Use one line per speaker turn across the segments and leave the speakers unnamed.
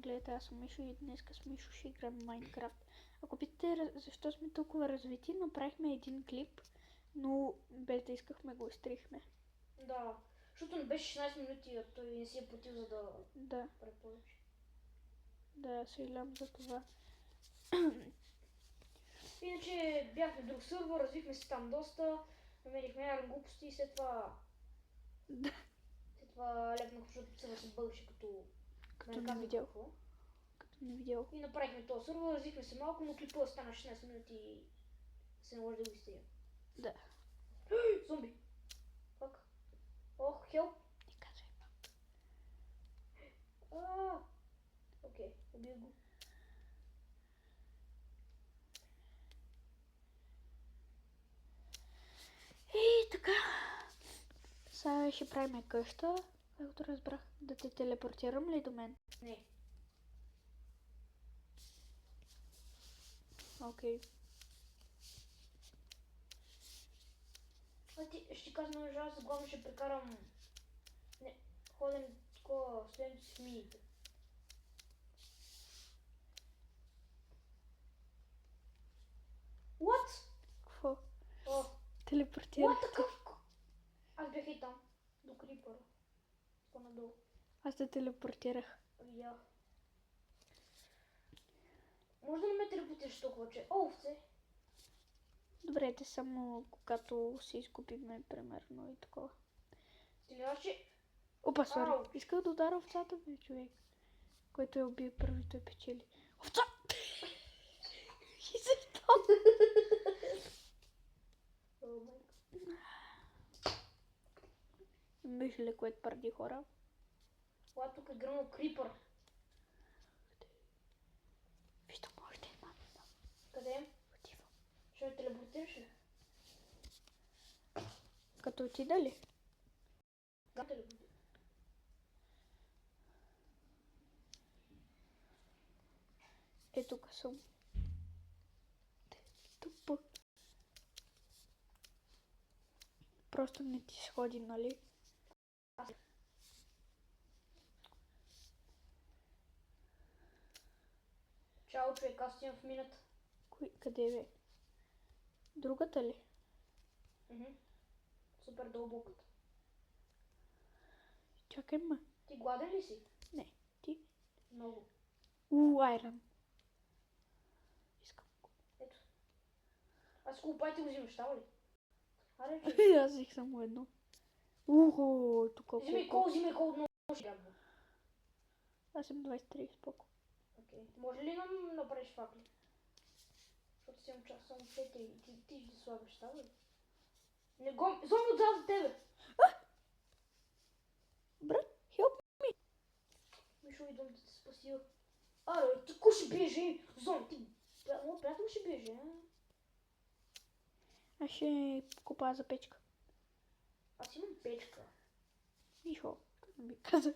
Гледайте, аз съм Мишо и днес с Мишо ще играем Майнкрафт. Ако питате защо сме толкова развити, направихме един клип, но без да искахме го изтрихме.
Да, защото не беше 16 минути, а той не си е платил, за да препоръча.
Да, съжалявам за това.
Иначе бяхме друг сървър, развихме се там доста, намерихме ярен глупости и след това...
Да.
След това лепнах, защото сървър се бъгаше като
не видял. Като не видял.
И направихме този сървър, развихме се малко, но клипа стана 16 минути и се наложи да го изтрием.
Да.
Зомби! Фак. Ох, хелп!
Не казвай пак.
Окей, убих го.
И така. Сега ще правим къща, както разбрах. Да те телепортирам ли до мен?
Не.
Окей.
Ще казвам на жал, главно ще прекарам... Не, ходим такова стоянето с мините. What?
Какво?
О,
Телепортирах.
what такъв? Аз бях и там, до крипъра. По-надолу.
Аз те телепортирах.
Видях. Може да не ме телепортираш толкова, че... О, овце!
Добре, те само когато си изкупиме, примерно, и такова.
Стиляш, че...
Опа, сори.
Ау.
Исках да удара овцата, бе, човек. Който я убие първи, той печели. Овца! И защо? Виж ли, което парди хора?
Това тук е гръмнал крипър.
Виждам още една.
Къде?
Отивам.
Ще ме телепортираш ли?
Като отида ли?
Да, телепортираш.
Е, тук съм. Тупо. Просто не ти сходи, нали?
Чао, човек, аз имам в мината.
Къде бе? Другата ли?
Супер дълбоката.
Чакай ма.
Ти гладен ли си?
Не, ти?
Много.
Айран. Искам го.
Ето. Аз колпайте го взимаш, става ли? Аре,
Аз взех само едно. Ухо, тук
взимай кол много шляпо.
Аз съм 23, споко.
Окей. Може ли нам направиш факли? Защото си имам час, само 4 и ти ще слагаш, става ли? Не го... Зомби отзад за тебе!
Брат, help me!
Мишо, идвам да те спасил. Аре, ти ко ще бежи? Зомби, ти... Моят приятел ще бежи, а?
Аз ще купа за печка.
Аз имам печка.
Мишо, как ми каза.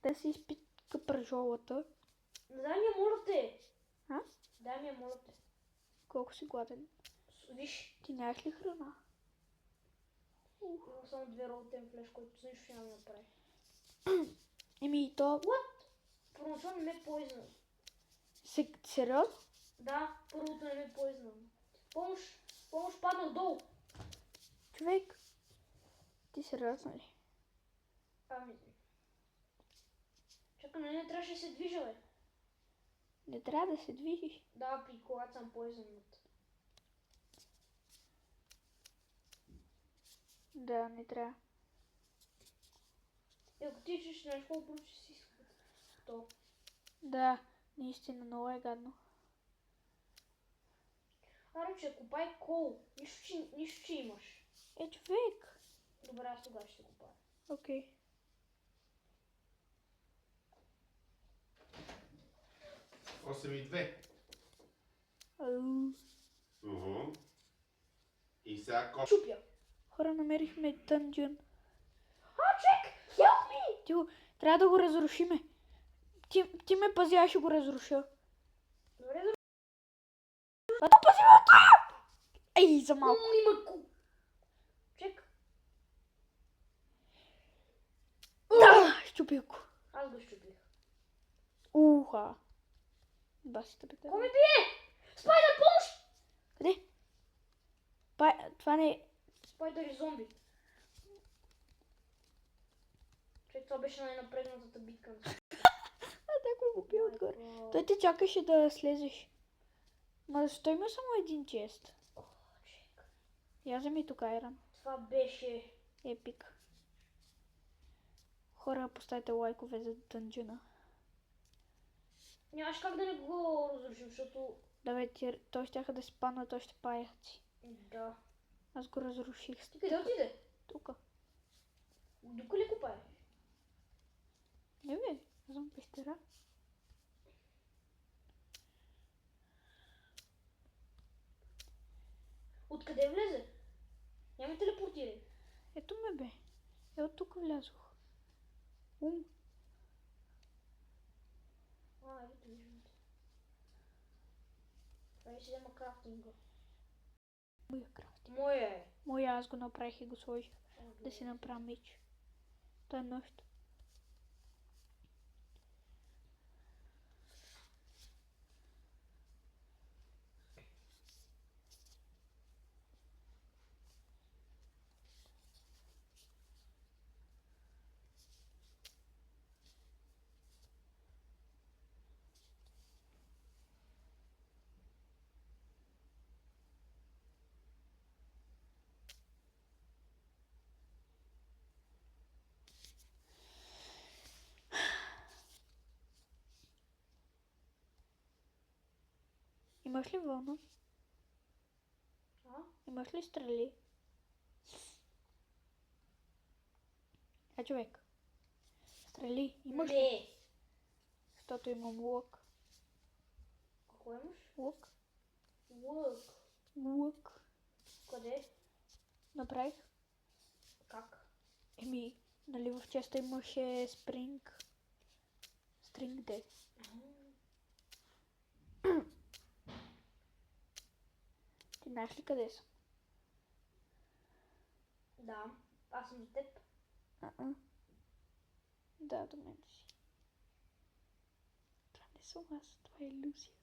Да си изпитка пръжолата.
Дай ми я, моля те!
А?
Дай ми я, моля те.
Колко си гладен.
Виж.
Ти нямаш ли храна?
Имам само 2 ролтен флеш, който с нищо няма да направи.
Еми и то...
What? Първоначално не ме е поизнал.
Сериозно?
Да, първото не ме е поизнал. Помощ! Помощ, паднах долу!
Човек, ти сериозно ли?
Ами... Чакай, не трябваше да се движа, бе.
Не трябва да се движиш.
Да, при когато съм поизнат.
Да, не трябва.
И ако ти чуеш нещо, по-добре ще си то.
Да, наистина много е гадно.
Аре, че купай кол. Нищо, че имаш.
Е, човек.
Добре, аз тогава ще купая.
Окей.
Осем и 2. И сега
Чупя.
Хора, намерихме дънджън.
Човек! Help me!
Тихо, трябва да го разрушиме. Ти ме пази, аз ще го разруша.
Добре, да...
А да пази ме! Ей, за малко.
Има ку... Чек.
Да, щупих го.
Аз го щупих.
Уха. Басите бе.
Кой ме бие? Спайдър, помощ!
Къде? Това не е...
Спайдър и зомби. Че това беше най-напрегнатата битка.
Някой го бил отгоре. Той те чакаше да слезеш. Ма защо има само един чест? Я вземи тук Айран.
Това беше...
Епик. Хора, поставете лайкове за дънджена.
Нямаш как да не го разрушим, защото...
Давай, той щяха да спаднат още паяци.
Да.
Аз го разруших.
Ти къде отиде?
Тука.
Дука ли копае?
Не бе, аз съм пещера.
Откъде влезе? Няма телепортирай.
Ето ме бе. От тук влязох.
Ето виждам те. Това си взема крафтинга.
Моя крафти.
Моя е.
Моя аз го направих и го сложих. Да си направя меч. Той е нощ. Имаш ли вълна?
А?
Имаш ли стрели? Човек. Стрели. Имаш ли?
Не.
Защото имам лък.
Какво имаш?
Лък.
Лък.
Лък.
Къде?
Направих.
Как?
Нали в честа имаше спринг. Стринг де. Ти знаеш ли къде съм?
Да. Аз съм за теб.
Да, до мен си. Това не съм аз, това е илюзия.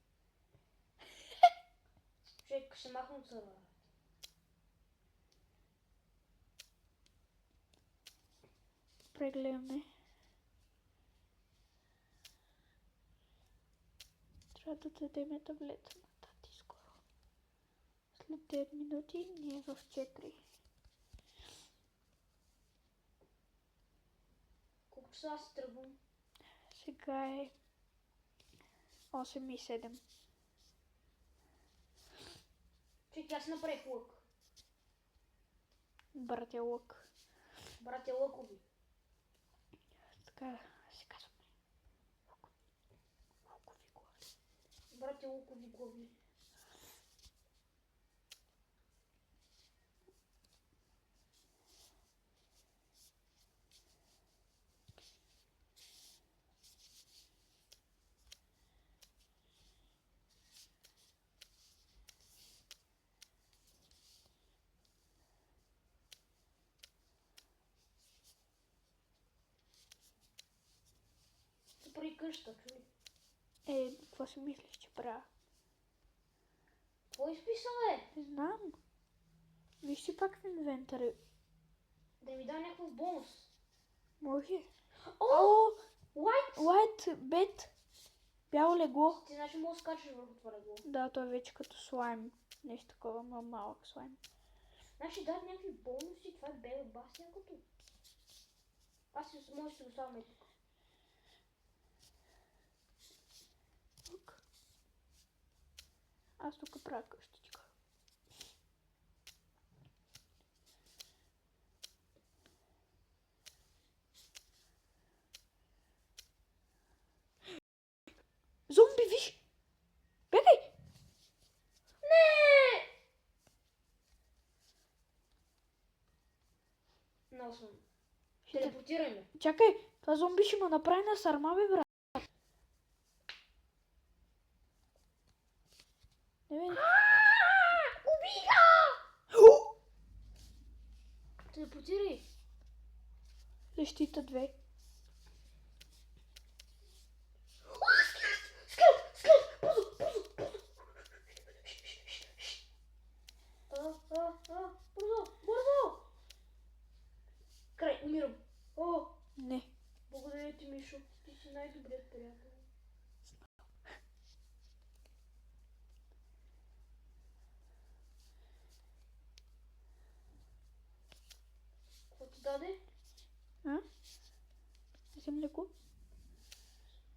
Човек, ще махна от сървъра.
Прегледаме. Трябва да дадем таблета на тати скоро. След 9 минути ние в 4.
Колко часа аз тръгвам?
Сега е 8 и 7.
Човек, аз направих лък.
Братя лък.
Братя лъкови.
Така се казваме. Лъкови глави.
Братя лъкови глави. Прави къща, чули.
Какво си мислиш, че правя?
Какво изписал е?
Не знам. Виж си пак в инвентаря.
Да ми дай някакъв бонус.
Може.
О! White!
White bed. Бяло легло.
Ти значи мога да скачаш върху това легло.
Да, той е вече като слайм. Нещо такова, малък слайм.
Значи дадат някакви бонуси, това е бело бас някото. Аз си може да си го слагаме тук.
Аз тук правя къщичка. Зомби, виж! Бегай!
Не! Много съм. Телепортирай ме.
Чакай, това зомби ще ме направи на сарма, бе, брат. Не бе.
Убига! Телепортирай.
Защита 2.
добре приятел. Какво ти даде?
А? Взем леко.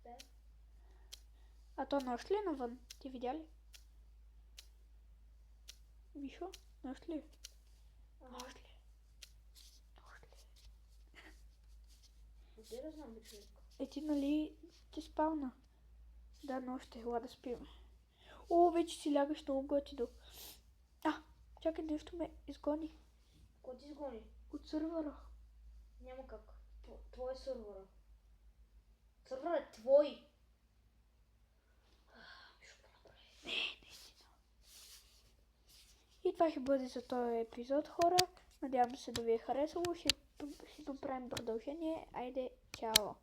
Да.
А то нощ ли е навън? Ти видя ли? Мишо, нощ ли е? Нощ ли е? Нощ ли е?
Къде да знам, бе, човек?
Ти нали ти спална? Да, нощ е, ела да спим. О, вече си лягаш много готино. Чакай, нещо ме изгони
Кой ти изгони?
от сървъра.
Няма как. Твой е сървъра. Сървър е твой. Що направи?
И това ще бъде за този епизод, хора. Надявам се да ви е харесало. Ще направим продължение. Айде, чао!